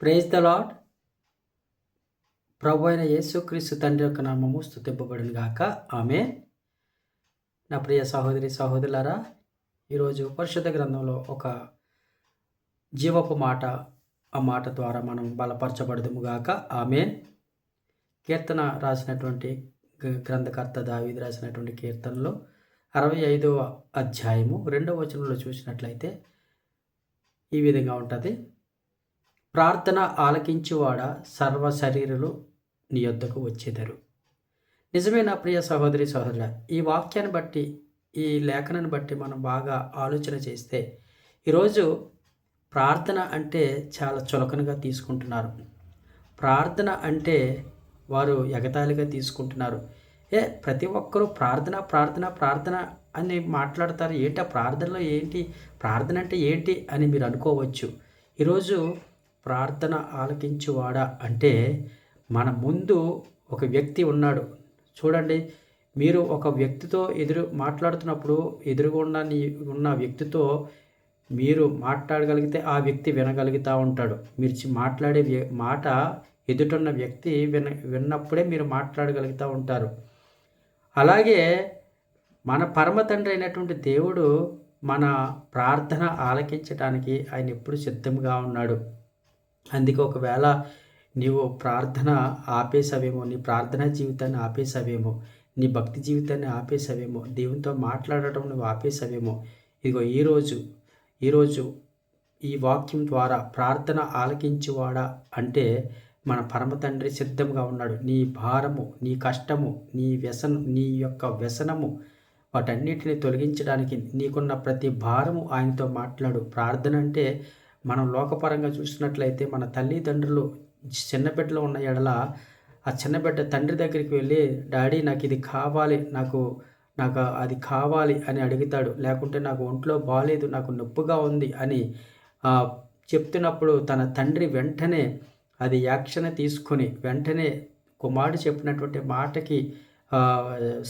Praise the lord. ప్రభు అయిన యేసుక్రీస్తు తండ్రి యొక్క నామము స్తుతింపబడును గాక. ఆమేన్. నా ప్రియ సహోదరి సహోదరులారా, ఈరోజు పరిశుద్ధ గ్రంథంలో ఒక జీవపు మాట, ఆ మాట ద్వారా మనం బలపరచబడదుము గాక. ఆమేన్. కీర్తన రాసినటువంటి గ్రంథకర్త దావీదు రాసినటువంటి కీర్తనలో 65వ అధ్యాయము 2వ వచనంలో చూసినట్లయితే ఈ విధంగా ఉంటుంది. ప్రార్థన ఆలకించువాడ సర్వ శరీరులు నీ యొద్దకు వచ్చేదరు. నిజమే నా ప్రియ సహోదరి సహోదరుల, ఈ వాక్యాన్ని బట్టి, ఈ లేఖనాన్ని బట్టి మనం బాగా ఆలోచన చేస్తే ఈరోజు ప్రార్థన అంటే చాలా చులకనగా తీసుకుంటున్నారు. ప్రార్థన అంటే వారు ఎగతాళిగా తీసుకుంటున్నారు. ప్రతి ఒక్కరూ ప్రార్థన ప్రార్థన ప్రార్థన అని మాట్లాడతారు. ఏంటి ప్రార్థనలో ఏంటి, ప్రార్థన అంటే ఏంటి అని మీరు అనుకోవచ్చు. ఈరోజు ప్రార్థన ఆలకించువాడా అంటే మన ముందు ఒక వ్యక్తి ఉన్నాడు. చూడండి, మీరు ఒక వ్యక్తితో మాట్లాడుతున్నప్పుడు ఎదురుగుండా ఉన్న వ్యక్తితో మీరు మాట్లాడగలిగితే ఆ వ్యక్తి వినగలుగుతూ ఉంటాడు. మీరు మాట్లాడే మాట ఎదుటున్న వ్యక్తి విన్నప్పుడే మీరు మాట్లాడగలుగుతూ ఉంటారు. అలాగే మన పరమ తండ్రి అయినటువంటి దేవుడు మన ప్రార్థన ఆలకించడానికి ఆయన ఎప్పుడు సిద్ధంగా ఉన్నాడు. అందుకే ఒకవేళ నీవు ప్రార్థన ఆపేసావేమో, నీ ప్రార్థనా జీవితాన్ని ఆపేసావేమో, నీ భక్తి జీవితాన్ని ఆపేసావేమో, దేవునితో మాట్లాడటం నువ్వు ఆపేసావేమో, ఇదిగో ఈరోజు ఈ వాక్యం ద్వారా ప్రార్థన ఆలకించువాడా అంటే మన పరమ తండ్రి సిద్ధంగా ఉన్నాడు. నీ భారము, నీ కష్టము, నీ యొక్క వ్యసనము వాటన్నిటిని తొలగించడానికి నీకున్న ప్రతి భారము ఆయనతో మాట్లాడు. ప్రార్థన అంటే మనం లోకపరంగా చూసినట్లయితే మన తల్లిదండ్రులు చిన్నబిడ్డలో ఉన్న ఎడల ఆ చిన్నబిడ్డ తండ్రి దగ్గరికి వెళ్ళి, డాడీ నాకు ఇది కావాలి, నాకు అది కావాలి అని అడుగుతాడు. లేకుంటే నాకు ఒంట్లో బాగాలేదు, నాకు నొప్పిగా ఉంది అని చెప్తున్నప్పుడు తన తండ్రి వెంటనే అది యాక్షన్ తీసుకొని వెంటనే కుమారుడు చెప్పినటువంటి మాటకి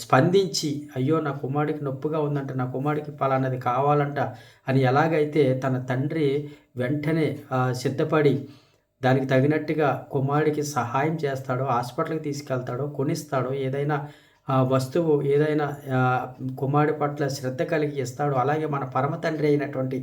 స్పందించి, అయ్యో నా కుమారుడికి నొప్పిగా ఉందంట, నా కుమారుడికి పలానది కావాలంట అని ఎలాగైతే తన తండ్రి వెంటనే సిద్ధపడి దానికి తగినట్టుగా కుమారుడికి సహాయం చేస్తాడో, హాస్పిటల్కి తీసుకెళ్తాడో, కొనిస్తాడో, ఏదైనా వస్తువు ఏదైనా కుమారుడి పట్ల శ్రద్ధ కలిగి ఇస్తాడో, అలాగే మన పరమ తండ్రి అయినటువంటి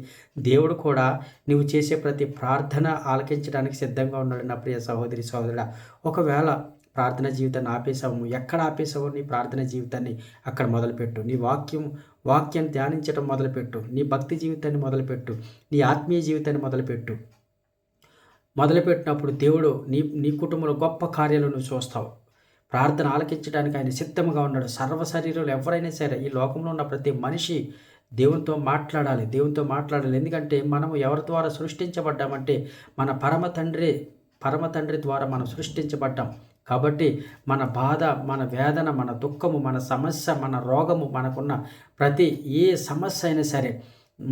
దేవుడు కూడా నువ్వు చేసే ప్రతి ప్రార్థన ఆలకించడానికి సిద్ధంగా ఉన్నాడు. నా ప్రియ సహోదరి సహోదరుడా, ఒకవేళ ప్రార్థన జీవితాన్ని ఆపేసావు, ఎక్కడ ఆపేసావో నీ ప్రార్థన జీవితాన్ని అక్కడ మొదలుపెట్టు. నీ వాక్యం ధ్యానించడం మొదలుపెట్టు. నీ భక్తి జీవితాన్ని మొదలుపెట్టు. నీ ఆత్మీయ జీవితాన్ని మొదలుపెట్టినప్పుడు దేవుడు నీ కుటుంబంలో గొప్ప కార్యాలను నువ్వు చూస్తావు. ప్రార్థన ఆలకించడానికి ఆయన సిద్ధంగా ఉన్నాడు. సర్వ శరీరాలు ఎవరైనా సరే, ఈ లోకంలో ఉన్న ప్రతి మనిషి దేవునితో మాట్లాడాలి. ఎందుకంటే మనము ఎవరి ద్వారా సృష్టించబడ్డామంటే మన పరమ తండ్రి ద్వారా మనం సృష్టించబడ్డాం. కాబట్టి మన బాధ, మన వేదన, మన దుఃఖము, మన సమస్య, మన రోగము, మనకున్న ప్రతి ఏ సమస్య అయినా సరే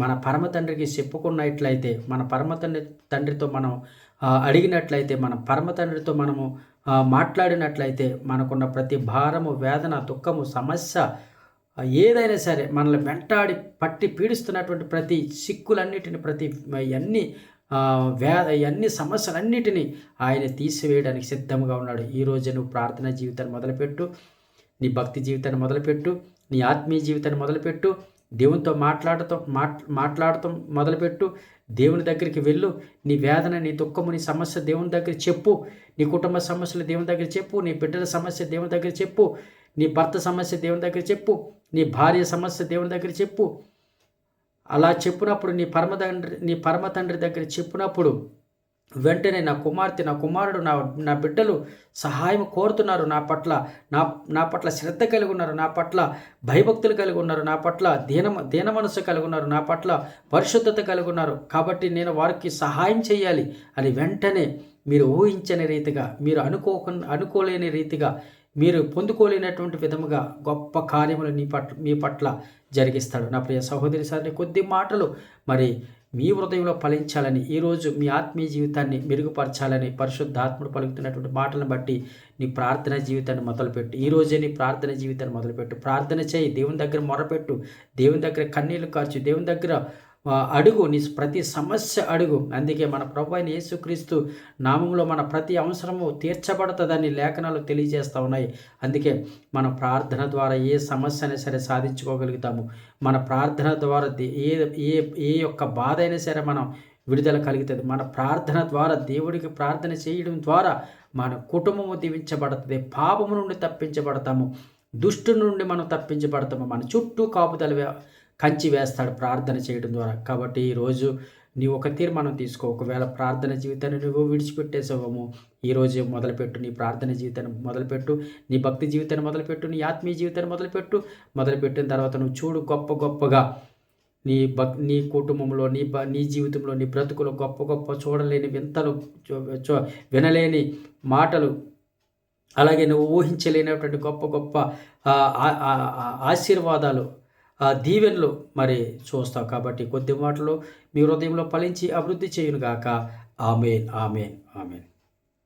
మన పరమ తండ్రికి చెప్పుకున్నట్లయితే, మన పరమ తండ్రితో మనం అడిగినట్లయితే, మన పరమ తండ్రితో మనము మాట్లాడినట్లయితే మనకున్న ప్రతి భారము, వేదన, దుఃఖము, సమస్య ఏదైనా సరే మనల్ని వెంటాడి పట్టి పీడిస్తున్నటువంటి ప్రతి సిక్కులన్నిటిని, అన్ని సమస్యలన్నిటినీ ఆయన తీసివేయడానికి సిద్ధంగా ఉన్నాడు. ఈరోజు నువ్వు ప్రార్థనా జీవితాన్ని మొదలుపెట్టు, నీ భక్తి జీవితాన్ని మొదలుపెట్టు, నీ ఆత్మీయ జీవితాన్ని మొదలుపెట్టు, దేవునితో మాట్లాడటం మొదలుపెట్టు. దేవుని దగ్గరికి వెళ్ళు. నీ వేదన, నీ దుఃఖము, నీ సమస్య దేవుని దగ్గర చెప్పు. నీ కుటుంబ సమస్యలు దేవుని దగ్గర చెప్పు. నీ బిడ్డల సమస్య దేవుని దగ్గర చెప్పు. నీ భర్త సమస్య దేవుని దగ్గర చెప్పు. నీ భార్య సమస్య దేవుని దగ్గర చెప్పు. అలా చెప్పినప్పుడు నీ పరమ తండ్రి దగ్గర చెప్పినప్పుడు వెంటనే నా కుమార్తె, నా కుమారుడు, నా బిడ్డలు సహాయం కోరుతున్నారు, నా పట్ల శ్రద్ధ కలిగి ఉన్నారు, నా పట్ల భయభక్తులు కలిగి ఉన్నారు, నా పట్ల దీన మనసు కలిగి ఉన్నారు, నా పట్ల పరిశుద్ధత కలిగి ఉన్నారు, కాబట్టి నేను వారికి సహాయం చేయాలి అని వెంటనే మీరు ఊహించని రీతిగా, మీరు అనుకోలేని రీతిగా, మీరు పొందుకోలేనటువంటి విధముగా గొప్ప కార్యములు మీ పట్ల జరిగిస్తాడు. నా ప్రియ సహోదరి సహోదరి, కొద్ది మాటలు మరి మీ హృదయంలో ఫలించాలని, ఈరోజు మీ ఆత్మీయ జీవితాన్ని మెరుగుపరచాలని పరిశుద్ధాత్ముడు పలుకుతున్నటువంటి మాటలను బట్టి నీ ప్రార్థన జీవితాన్ని మొదలుపెట్టు. ఈరోజే నీ ప్రార్థన జీవితాన్ని మొదలుపెట్టు. ప్రార్థన చేయి, దేవుని దగ్గర మొరపెట్టు, దేవుని దగ్గర కన్నీళ్లు కార్చు, దేవుని దగ్గర అడుగు, నీ ప్రతి సమస్య అడుగు. అందుకే మన ప్రభు అయిన యేసుక్రీస్తు నామంలో మన ప్రతి అవసరము తీర్చబడుతుందని లేఖనాలు తెలియజేస్తూ ఉన్నాయి. అందుకే మన ప్రార్థన ద్వారా ఏ సమస్య అయినా సరే సాధించుకోగలుగుతాము. మన ప్రార్థన ద్వారా ఏ ఏ ఏ యొక్క బాధ అయినా సరే మనం విడుదల కలుగుతుంది. మన ప్రార్థన ద్వారా, దేవుడికి ప్రార్థన చేయడం ద్వారా మన కుటుంబము దీవించబడుతుంది. పాపము నుండి తప్పించబడతాము. దుష్టు నుండి మనం తప్పించబడతాము. మన చుట్టూ కాపుదల కంచి వేస్తాడు ప్రార్థన చేయడం ద్వారా. కాబట్టి ఈరోజు నీ ఒక తీర్మానం తీసుకో. ఒకవేళ ప్రార్థన జీవితాన్ని నువ్వు విడిచిపెట్టేసావేమో, ఈరోజు మొదలుపెట్టు. నీ ప్రార్థన జీవితాన్ని మొదలుపెట్టు, నీ భక్తి జీవితాన్ని మొదలుపెట్టు, నీ ఆత్మీయ జీవితాన్ని మొదలుపెట్టిన తర్వాత నువ్వు చూడు, గొప్పగా నీ కుటుంబంలో, నీ జీవితంలో, నీ బ్రతుకులో గొప్ప చూడలేని వింతలు, వినలేని మాటలు, అలాగే నువ్వు ఊహించలేనటువంటి గొప్ప ఆశీర్వాదాలు, దీవెనలు మరి చూస్తావు. కాబట్టి కొద్ది మాటలు మీ హృదయంలో ఫలించి అభివృద్ధి చేయునుగాక. ఆమేన్, ఆమేన్, ఆమేన్.